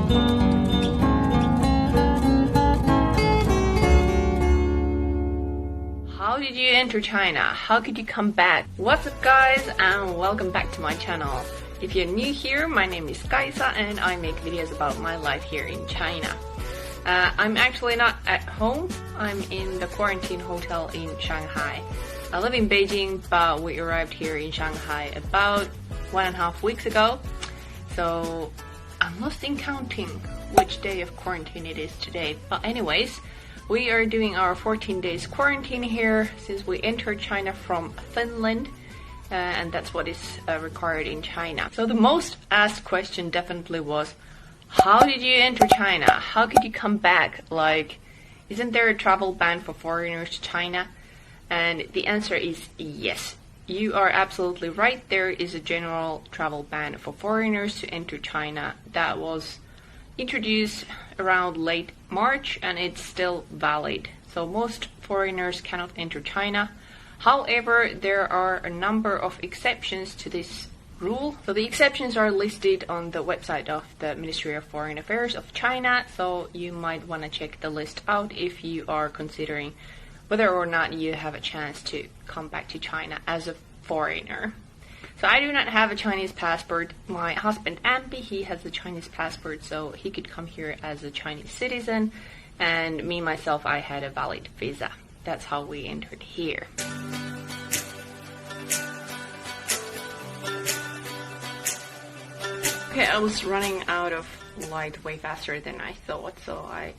How did you enter China? How could you come back? What's up guys, and welcome back to my channel. If you're new here, my name is Kaisa and I make videos about my life here in China. I'm actually not at home. I'm in the quarantine hotel in Shanghai. I live in Beijing, but we arrived here in Shanghai about 1.5 weeks ago. So I'm lost in counting which day of quarantine it is today. But anyways, we are doing our 14 days quarantine here since we entered China from Finland. And that's what is required in China. So the most asked question definitely was, how did you enter China? How could you come back? Like, isn't there a travel ban for foreigners to China? And the answer is yes. You are absolutely right. There is a general travel ban for foreigners to enter China that was introduced around late March, and it's still valid. So most foreigners cannot enter China. However, there are a number of exceptions to this rule. So the exceptions are listed on the website of the Ministry of Foreign Affairs of China, so you might want to check the list out if you are considering whether or not you have a chance to come back to China as a foreigner. So I do not have a Chinese passport. My husband Ampi, he has a Chinese passport, so he could come here as a Chinese citizen, and me myself, I had a valid visa. That's how we entered here. Okay, I was running out of light way faster than I thought, so I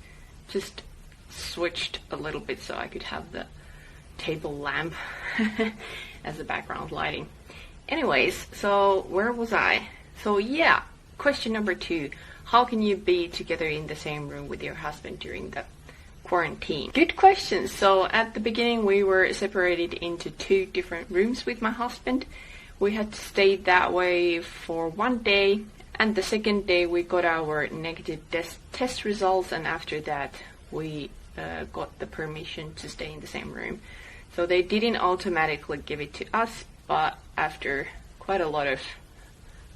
just switched a little bit so I could have the table lamp as the background lighting. Anyways, so where was I? So yeah, question number 2. How can you be together in the same room with your husband during the quarantine? Good question. So at the beginning we were separated into 2 different rooms with my husband. We had to stay that way for 1 day. And the second day we got our negative test results, and after that we got the permission to stay in the same room. So they didn't automatically give it to us, but after quite a lot of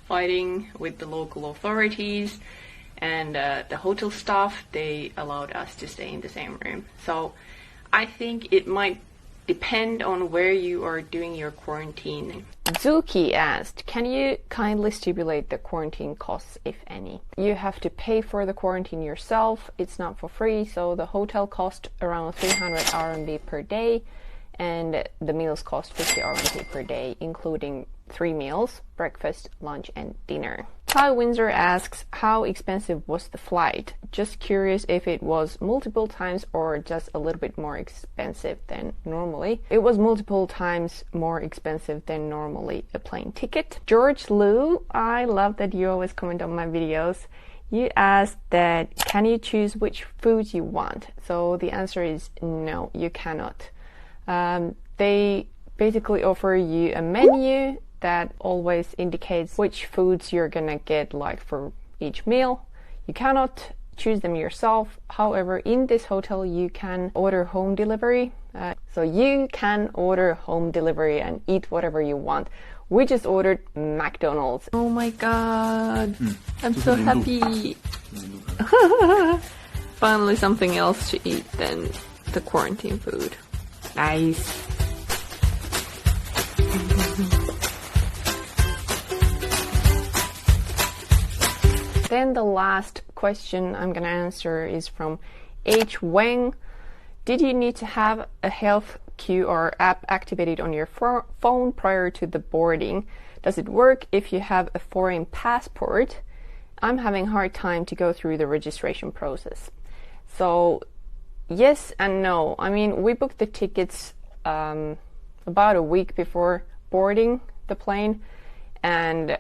fighting with the local authorities and the hotel staff, they allowed us to stay in the same room. So I think it might depend on where you are doing your quarantine. Zuki asked, can you kindly stipulate the quarantine costs, if any? You have to pay for the quarantine yourself. It's not for free, so the hotel cost around 300 RMB per day, and the meals cost 50 RMB per day, including 3 meals, breakfast, lunch, and dinner. Ty Windsor asks, how expensive was the flight? Just curious if it was multiple times or just a little bit more expensive than normally. It was multiple times more expensive than normally a plane ticket. George Liu, I love that you always comment on my videos. You asked that, can you choose which foods you want? So the answer is no, you cannot. They basically offer you a menu that always indicates which foods you're gonna get, like for each meal. You cannot choose them yourself. However, in this hotel you can order home delivery. So you can order home delivery and eat whatever you want. We just ordered McDonald's. Oh my god, I'm so happy. Finally something else to eat than the quarantine food. Nice. Then the last question I'm gonna answer is from H. Wang. Did you need to have a health QR app activated on your phone prior to the boarding? Does it work if you have a foreign passport? I'm having a hard time to go through the registration process. So yes and no. I mean, we booked the tickets about a week before boarding the plane, and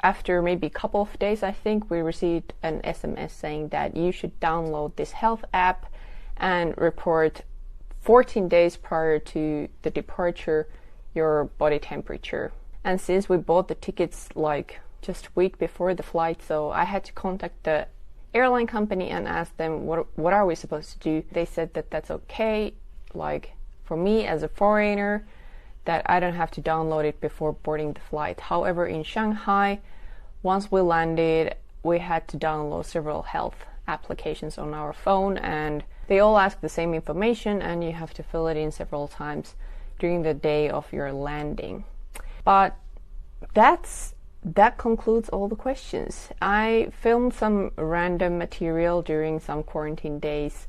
after maybe a couple of days, I think, we received an SMS saying that you should download this health app and report 14 days prior to the departure your body temperature. And since we bought the tickets like just a week before the flight, so I had to contact the airline company and ask them what are we supposed to do. They said that that's okay, like for me as a foreigner, that I don't have to download it before boarding the flight. However, in Shanghai, once we landed, we had to download several health applications on our phone, and they all ask the same information, and you have to fill it in several times during the day of your landing. But that concludes all the questions. I filmed some random material during some quarantine days